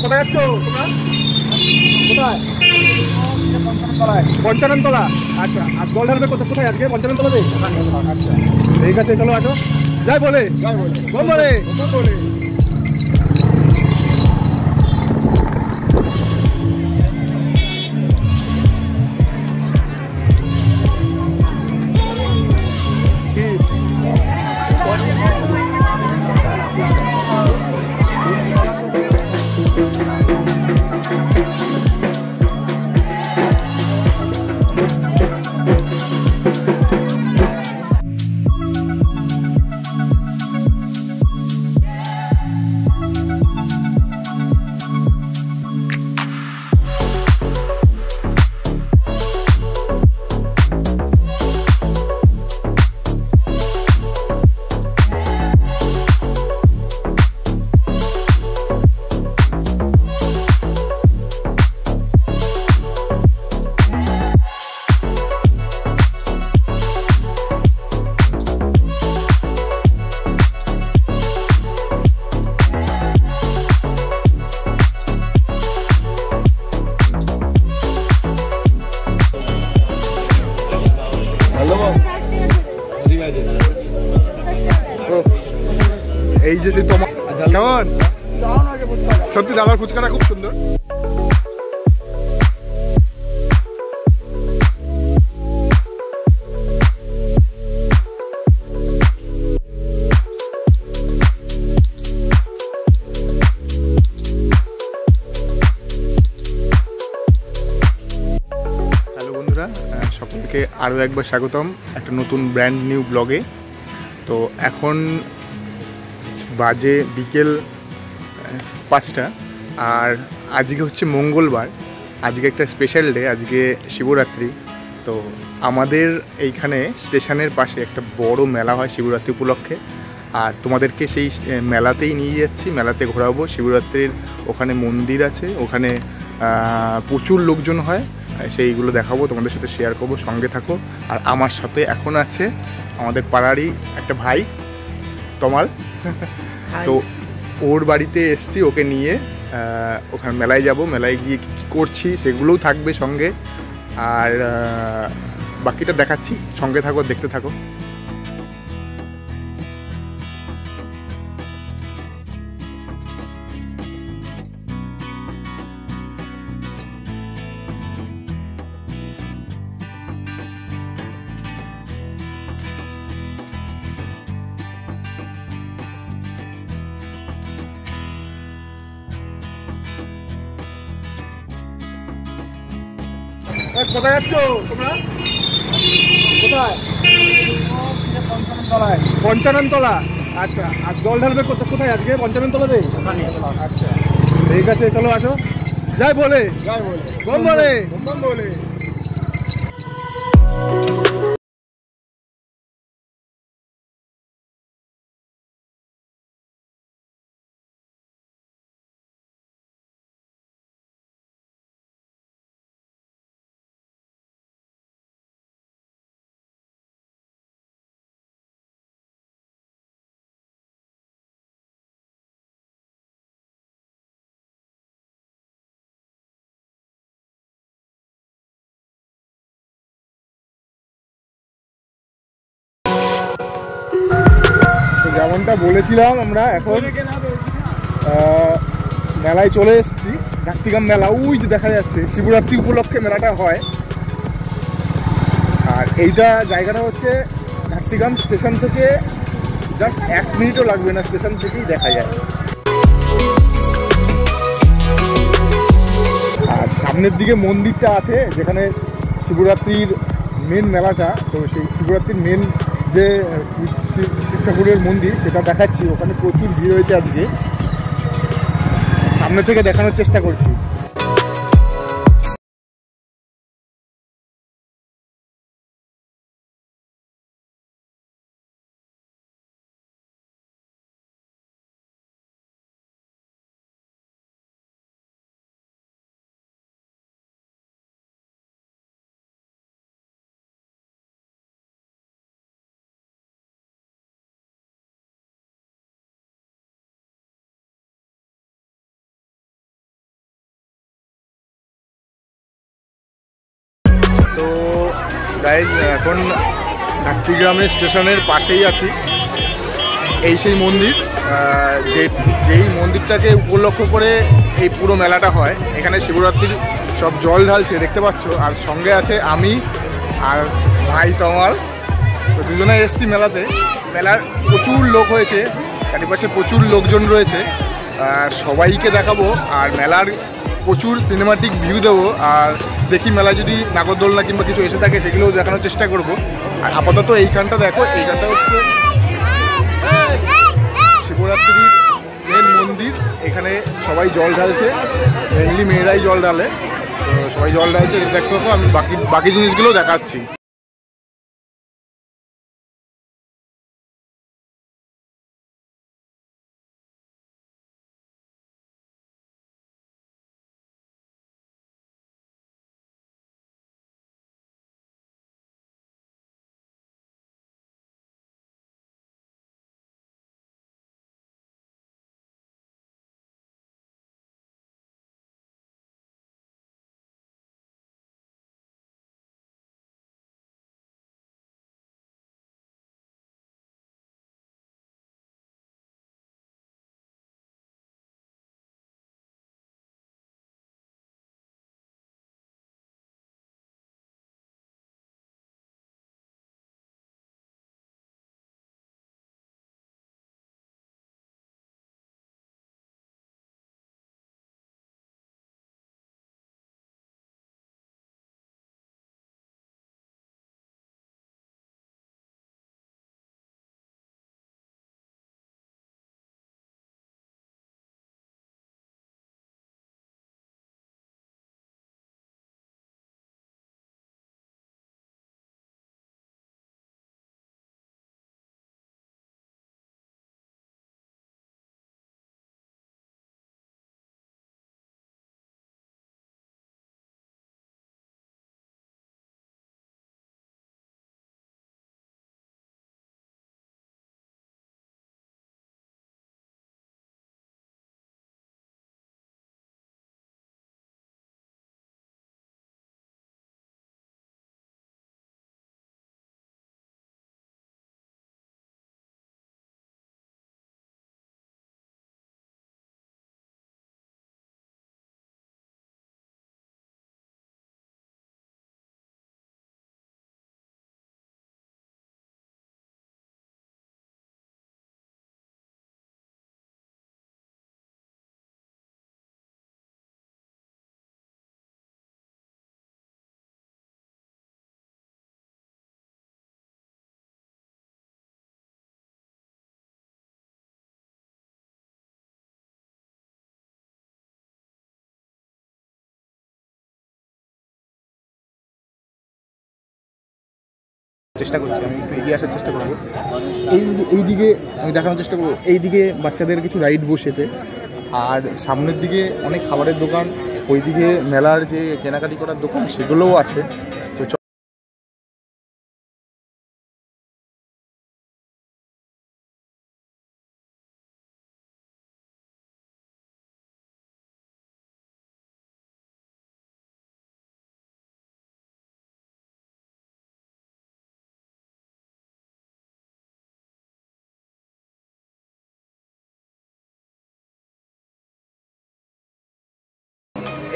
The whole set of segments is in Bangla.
কোথায় যাচ্ছ তোমরা? কোথায়? পঞ্চাননতলা। আচ্ছা, আর জল ঢালবে কোথায় আজকে? পঞ্চাননতলাতে। আচ্ছা ঠিক আছে, চলো আসো। যাই বলে বলে এই যে সেই তোমার কেমন সত্যি দাদার ফুচকাটা খুব সুন্দর। হ্যালো বন্ধুরা, সকলকে আরও একবার স্বাগতম একটা নতুন ব্র্যান্ড নিউ ব্লগে। তো এখন বাজে বিকেল 5টা, আর আজকে হচ্ছে মঙ্গলবার। আজকে একটা স্পেশাল ডে, আজকে শিবরাত্রি। তো আমাদের এইখানে স্টেশনের পাশে একটা বড় মেলা হয় শিবরাত্রি উপলক্ষে, আর তোমাদেরকে সেই মেলাতেই নিয়ে যাচ্ছি। মেলাতে ঘোরাবো। শিবরাত্রির ওখানে মন্দির আছে, ওখানে প্রচুর লোকজন হয়, সেইগুলো দেখাবো, তোমাদের সাথে শেয়ার করবো। সঙ্গে থাকো। আর আমার সাথে এখন আছে আমাদের পাড়ারই একটা ভাই তমাল। তো ওর বাড়িতে এসছি, ওকে নিয়ে ওখানে মেলায় যাব। মেলায় গিয়ে কী করছি সেগুলোও থাকবে সঙ্গে, আর বাকিটা দেখাচ্ছি। সঙ্গে থাকো, দেখতে থাকো। কোথায় যাচ্ছ তোমরা? কোথায়? পঞ্চাননতলা। আচ্ছা, আর জল ঢালবে কোথায় আজকে? পঞ্চাননতলাতে। আচ্ছা ঠিক আছে, চলো আসো। যাই বলে বলে যেমনটা বলেছিলাম, আমরা এখন মেলায় চলে এসেছি। ঘাটতিগ্রাম মেলা ওই যে দেখা যাচ্ছে, শিবরাত্রি উপলক্ষে মেলাটা হয়। আর এইটা জায়গাটা হচ্ছে ঘাটতিগ্রাম স্টেশন থেকে জাস্ট 1 মিনিটও লাগবে না, স্টেশন থেকেই দেখা যায়। আর সামনের দিকে মন্দিরটা আছে যেখানে শিবরাত্রির মেন মেলাটা। তো সেই শিবরাত্রির মেন যে শিব ঠাকুরের মন্দির সেটা দেখাচ্ছি। ওখানে প্রচুর ভিড় হয়েছে আজকে, সামনে থেকে দেখানোর চেষ্টা করছি। গাইজ এখন ধাত্রীগ্রামের স্টেশনের পাশেই আছি। এই সেই মন্দির, যেই মন্দিরটাকে উপলক্ষ করে এই পুরো মেলাটা হয়। এখানে শিবরাত্রির সব জল ঢালছে দেখতে পাচ্ছ, আর সঙ্গে আছে আমি আর ভাই তমাল। তো দুজনে এসছি মেলাতে। মেলার প্রচুর লোক হয়েছে, চারিপাশে প্রচুর লোকজন রয়েছে, সবাইকে দেখাবো আর মেলার প্রচুর সিনেমাটিক ভিউ দেবো। আর দেখি মেলা যদি নাগরদোলনা কিংবা কিছু এসে থাকে সেগুলোও দেখানোর চেষ্টা করব। আর আপাতত এইখানটা দেখো, এইখানটা হচ্ছে শিবরাত্রির মেন মন্দির। এখানে সবাই জল ঢালছে, মেনলি মেয়েরাই জল ঢালে। তো সবাই জল ঢালছে, এটা দেখতে হতো। আমি বাকি জিনিসগুলো দেখাচ্ছি। চেষ্টা করছি, আমি একটু এগিয়ে আসার চেষ্টা করবো। এই দিকে আমি দেখানোর চেষ্টা করবো। এই দিকে বাচ্চাদের কিছু রাইড বসেছে, আর সামনের দিকে অনেক খাবারের দোকান, ওই দিকে মেলার যে কেনাকাটি করার দোকান সেগুলোও আছে। তো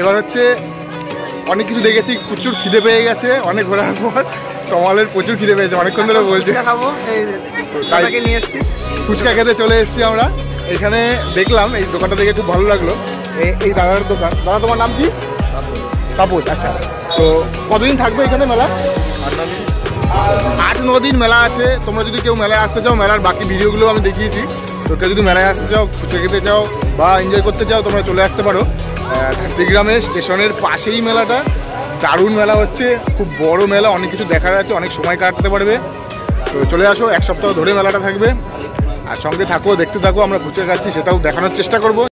এবার হচ্ছে অনেক কিছু দেখেছি, প্রচুর খিদে পেয়ে গেছে অনেক ঘোরার পর। তমালের প্রচুর খিদে পেয়েছে, অনেকক্ষণ ধরে বলছে খাবো, তাই নিয়ে এসেছি ফুচকা খেতে চলে এসেছি আমরা। এখানে দেখলাম এই দোকানটা দেখে খুব ভালো লাগলো, এই দাদার দোকান। দাদা তোমার নাম কি? তাপস। আচ্ছা, তো কতদিন থাকবে এখানে মেলা? 8-9 দিন মেলা আছে। তোমরা যদি কেউ মেলায় আসতে চাও, মেলার বাকি ভিডিওগুলো আমি দেখিয়েছি, তো কেউ যদি মেলায় আসতে চাও, ফুচকা খেতে চাও বা এনজয় করতে চাও, তোমরা চলে আসতে পারো। ধাত্রীগ্রামে স্টেশনের পাশেই মেলাটা, দারুণ মেলা হচ্ছে, খুব বড় মেলা, অনেক কিছু দেখার আছে, অনেক সময় কাটাতে পারবে। তো চলে আসো, 1 সপ্তাহ ধরে মেলাটা থাকবে, আর সঙ্গে থাকো, দেখতে থাকো। আমরা ফুচকা খাচ্ছি, সেটাও দেখানোর চেষ্টা করবো।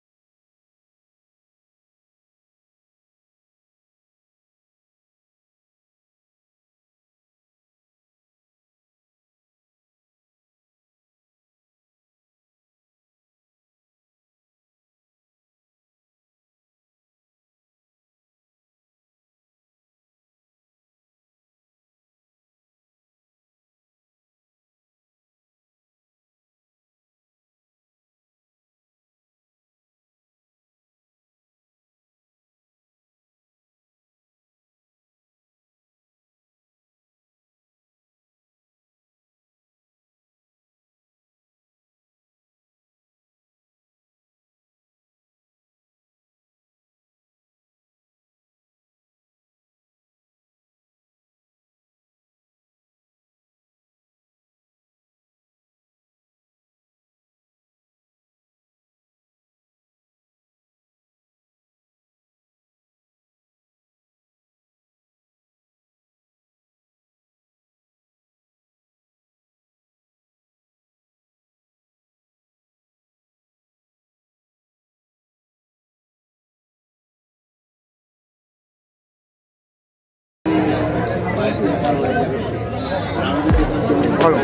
ভালো।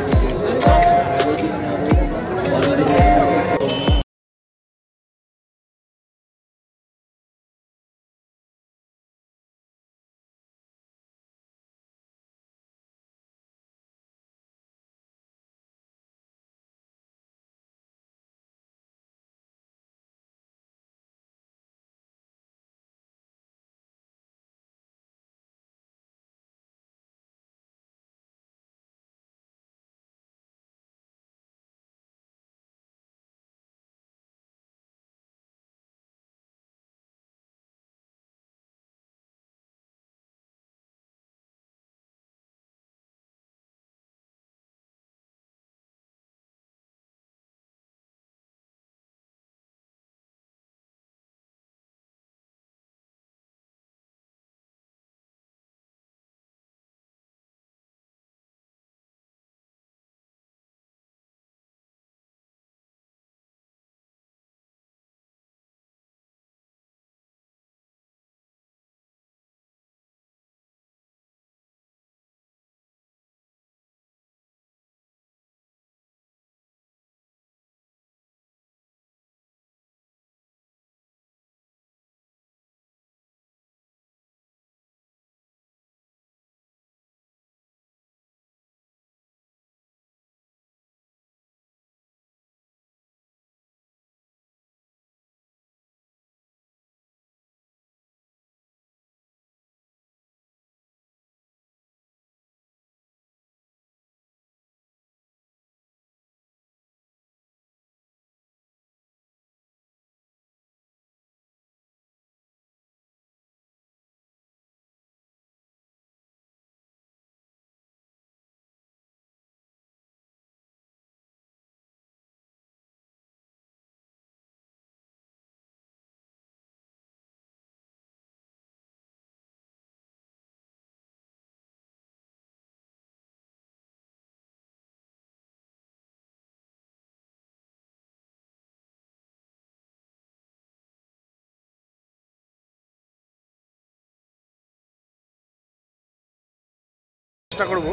চেষ্টা করবো।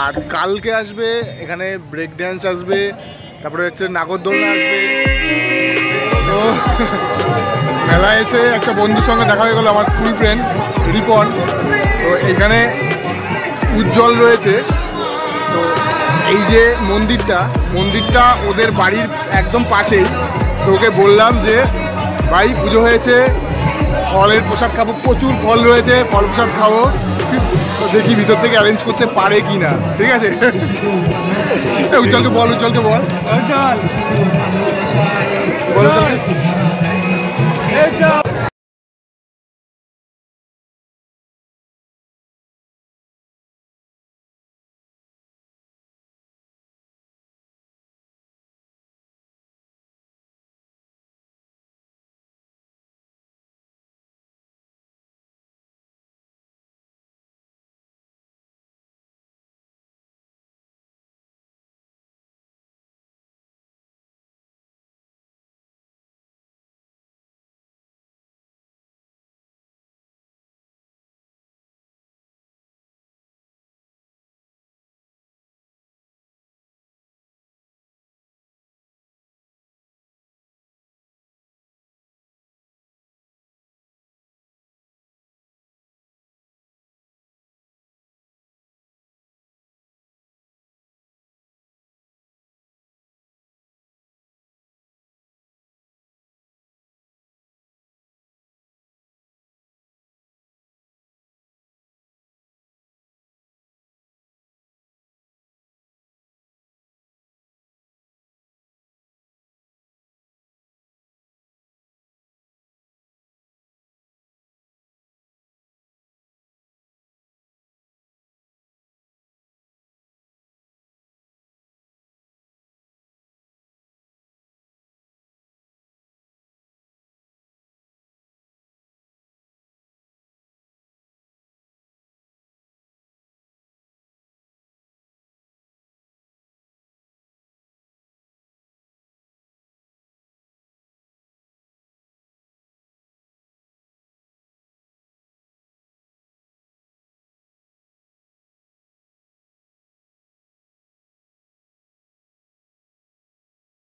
আর কালকে আসবে এখানে ব্রেক ড্যান্স আসবে, তারপরে হচ্ছে নাগরদোলনা আসবে। তো মেলায় এসে একটা বন্ধুর সঙ্গে দেখা হয়ে গেলো, আমার স্কুল ফ্রেন্ড রিপন। তো এইখানে উজ্জ্বল রয়েছে। তো এই যে মন্দিরটা ওদের বাড়ির একদম পাশেই। তো ওকে বললাম যে ভাই পুজো হয়েছে, ফলের প্রসাদ খাবো, প্রচুর ফল রয়েছে, ফল প্রসাদ খাবো। তো দেখি ভিতর থেকে অ্যারেঞ্জ করতে পারে কি না। ঠিক আছে, উজ্জ্বলকে বল, উজ্জ্বলকে বল, বল।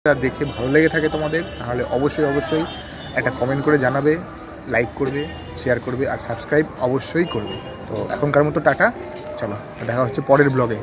দেখে ভালো লেগে থাকে তোমাদের, তাহলে অবশ্যই অবশ্যই একটা কমেন্ট করে জানাবে, লাইক করবে, শেয়ার করবে আর সাবস্ক্রাইব অবশ্যই করবে। তো এখনকার মতো টাটা, চলো দেখা হচ্ছে পরের ব্লগে।